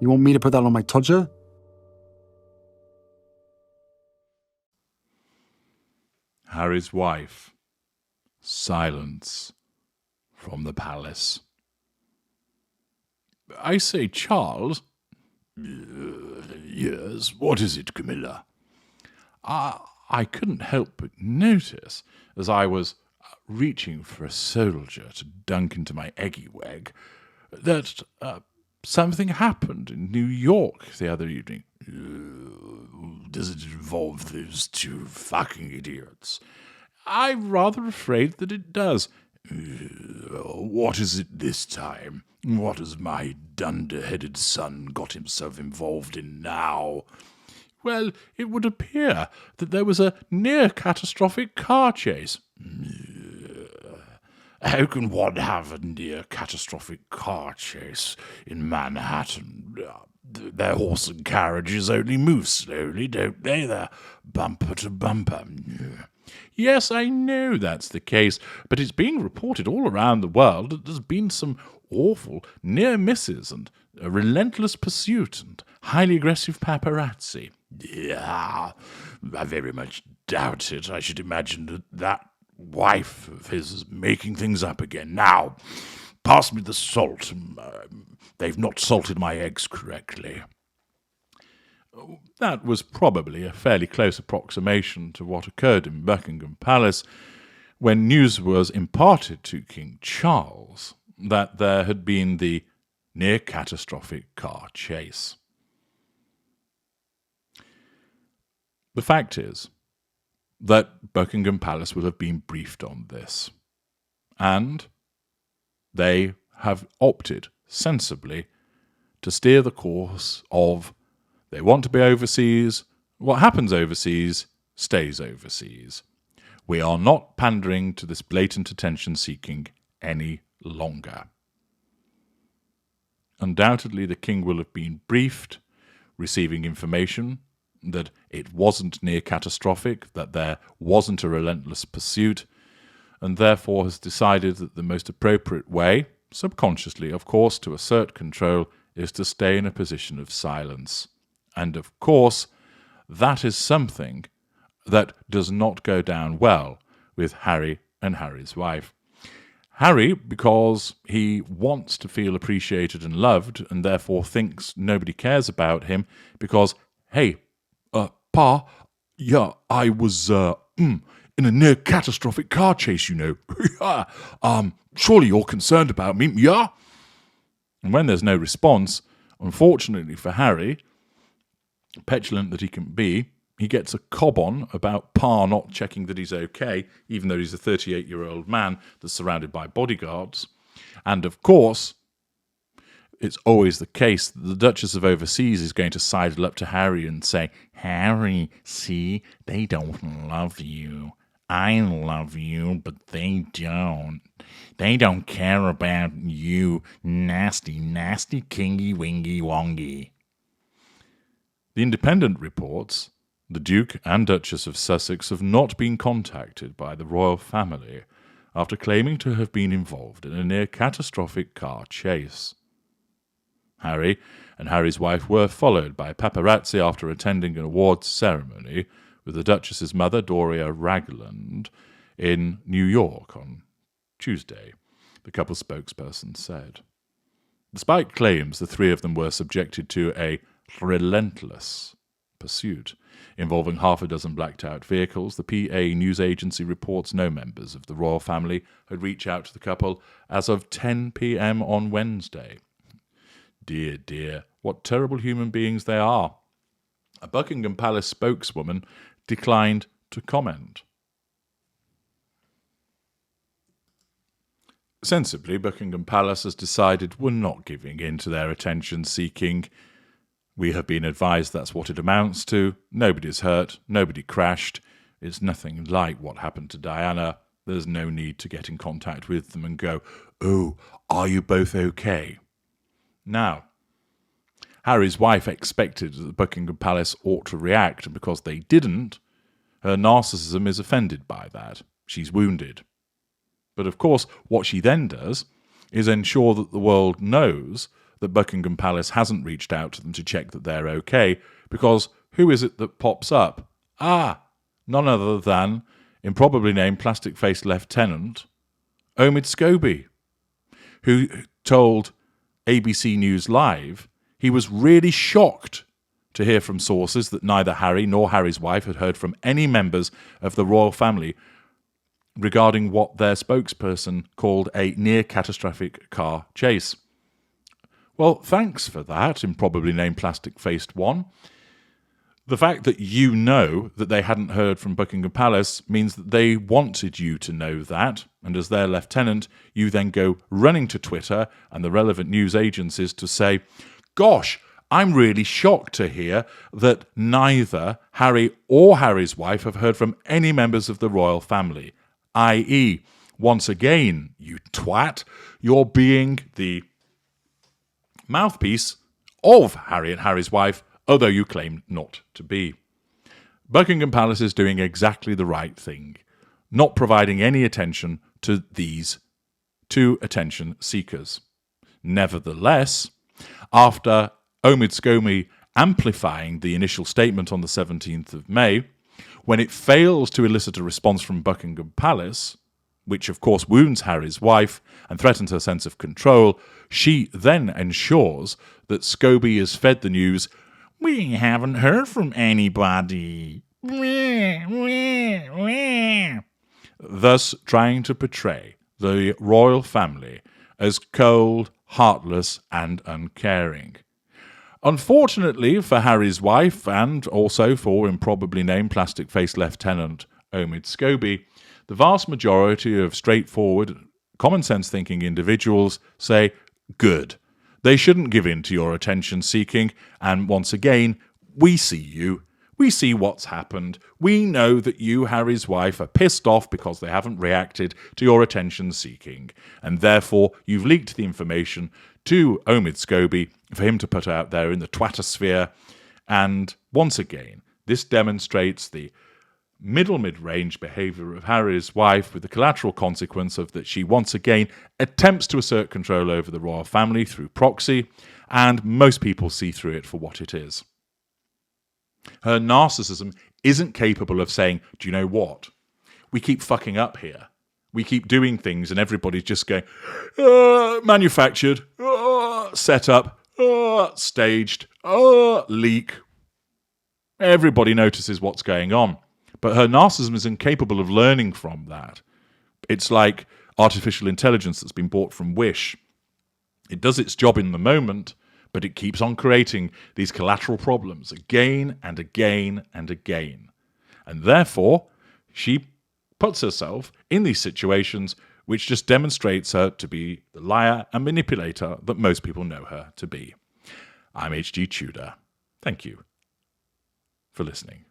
You want me to put that on my todger? Harry's wife. Silence from the palace. I say, Charles. Yes, what is it, Camilla? I couldn't help but notice, as I was reaching for a soldier to dunk into my eggy wag, that something happened in New York the other evening. Does it involve those two fucking idiots? I'm rather afraid that it does. What is it this time? What has my dunder-headed son got himself involved in now? Well, it would appear that there was a near-catastrophic car chase. How can one have a near-catastrophic car chase in Manhattan? Their horse and carriages only move slowly, don't they? They're bumper to bumper. Yes, I know that's the case, but it's being reported all around the world that there's been some awful near misses and a relentless pursuit and highly aggressive paparazzi. Yeah, I very much doubt it. I should imagine that wife of his is making things up again. Now, pass me the salt. They've not salted my eggs correctly. That was probably a fairly close approximation to what occurred in Buckingham Palace when news was imparted to King Charles that there had been the near-catastrophic car chase. The fact is that Buckingham Palace will have been briefed on this, and they have opted sensibly to steer the course of they want to be overseas. What happens overseas stays overseas. We are not pandering to this blatant attention-seeking any longer. Undoubtedly, the king will have been briefed, receiving information that it wasn't near catastrophic, that there wasn't a relentless pursuit, and therefore has decided that the most appropriate way, subconsciously, of course, to assert control is to stay in a position of silence. And of course, that is something that does not go down well with Harry and Harry's wife. Harry, because he wants to feel appreciated and loved, and therefore thinks nobody cares about him, because, hey, Pa, yeah, I was in a near-catastrophic car chase, you know. Surely you're concerned about me, yeah? And when there's no response, unfortunately for Harry, petulant that he can be, he gets a cob on about Pa not checking that he's okay, even though he's a 38-year-old man that's surrounded by bodyguards. And of course, it's always the case that the Duchess of Overseas is going to sidle up to Harry and say, Harry, see, they don't love you. I love you, but they don't. They don't care about you, nasty, nasty kingy wingy wongy. The Independent reports the Duke and Duchess of Sussex have not been contacted by the royal family after claiming to have been involved in a near-catastrophic car chase. Harry and Harry's wife were followed by paparazzi after attending an awards ceremony with the Duchess's mother, Doria Ragland, in New York on Tuesday, the couple's spokesperson said. Despite claims the three of them were subjected to a relentless pursuit involving half a dozen blacked-out vehicles, the PA news agency reports no members of the royal family had reached out to the couple as of 10 p.m. on Wednesday. Dear, dear, what terrible human beings they are. A Buckingham Palace spokeswoman declined to comment. Sensibly, Buckingham Palace has decided we're not giving in to their attention-seeking. We have been advised that's what it amounts to. Nobody's hurt. Nobody crashed. It's nothing like what happened to Diana. There's no need to get in contact with them and go, oh, are you both okay? Now, Harry's wife expected that Buckingham Palace ought to react, and because they didn't, her narcissism is offended by that. She's wounded. But of course, what she then does is ensure that the world knows that Buckingham Palace hasn't reached out to them to check that they're okay, because who is it that pops up? None other than improbably named plastic-faced Lieutenant Omid Scobie, who told ABC News Live he was really shocked to hear from sources that neither Harry nor Harry's wife had heard from any members of the royal family regarding what their spokesperson called a near-catastrophic car chase. Well, thanks for that, improbably named plastic-faced one. The fact that you know that they hadn't heard from Buckingham Palace means that they wanted you to know that, and as their lieutenant, you then go running to Twitter and the relevant news agencies to say, "Gosh, I'm really shocked to hear that neither Harry or Harry's wife have heard from any members of the royal family," i.e., once again, you twat, you're being the mouthpiece of Harry and Harry's wife, although you claim not to be. Buckingham Palace is doing exactly the right thing, not providing any attention to these two attention seekers. Nevertheless, after Omid Scobie amplifying the initial statement on the 17th of May, when it fails to elicit a response from Buckingham Palace, which of course wounds Harry's wife and threatens her sense of control, she then ensures that Scobie is fed the news, "We haven't heard from anybody," thus trying to portray the royal family as cold, heartless, and uncaring. Unfortunately for Harry's wife, and also for improbably named plastic-faced Lieutenant Omid Scobie, the vast majority of straightforward, common-sense thinking individuals say, good. They shouldn't give in to your attention-seeking, and once again, we see you. We see what's happened. We know that you, Harry's wife, are pissed off because they haven't reacted to your attention-seeking, and therefore you've leaked the information to Omid Scobie for him to put out there in the twattersphere. And once again, this demonstrates the mid-range behaviour of Harry's wife, with the collateral consequence of that she once again attempts to assert control over the royal family through proxy, and most people see through it for what it is. Her narcissism isn't capable of saying, do you know what? We keep fucking up here. We keep doing things and everybody's just going, manufactured, set up, staged, leak. Everybody notices what's going on. But her narcissism is incapable of learning from that. It's like artificial intelligence that's been bought from Wish. It does its job in the moment, but it keeps on creating these collateral problems again and again and again. And therefore, she puts herself in these situations which just demonstrates her to be the liar and manipulator that most people know her to be. I'm H.G. Tudor. Thank you for listening.